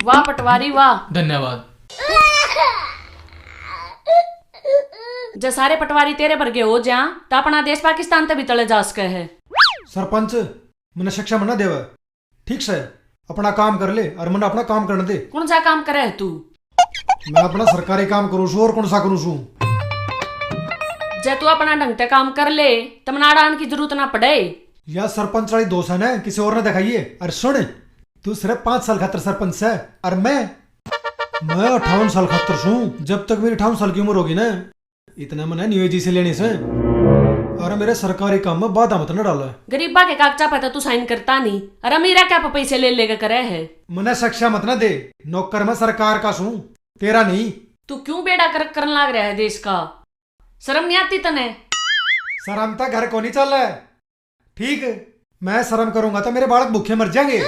वाह पटवारी वाह। धन्यवाद। जो सारे पटवारी तेरे वर्गे हो जा तो अपना देश पाकिस्तान तक भी तले जा सके है। सरपंच मैंने शिक्षा मना देवा, ठीक से अपना काम कर ले और मैंने अपना काम करने दे। कौन सा काम करे है तू? मैं अपना सरकारी काम करूँ छू और कौन सा करूँ छू। जे तू अपना ढंग से काम कर ले तो मनाड़ा आने की जरूरत ना पड़े। या सरपंच वाली दोस्त है ना, किसी और ने दिखाइए। अरे सुन, तू सिर्फ 5 साल खातर सरपंच है और मैं 58 साल खातर छू। जब तक मेरी 58 साल की उम्र होगी ना, इतना मैंने नियोजी से लेने से और मेरे सरकारी काम में बाधा मत न डाला। गरीबा के कागजा पे तो तू साइन करता नहीं और अमीरा क्या पैसे ले लेकर करे है। मैंने शिक्षा मत न दे, नौकर मैं सरकार का छू, तेरा नहीं। तू क्यों बेड़ा कर करने लग रहा है देश का? शर्म नहीं आती तने? शर्म तक घर को नहीं चल रहा है, ठीक। मैं शर्म करूंगा तो मेरे बालक भूखे मर जाएंगे।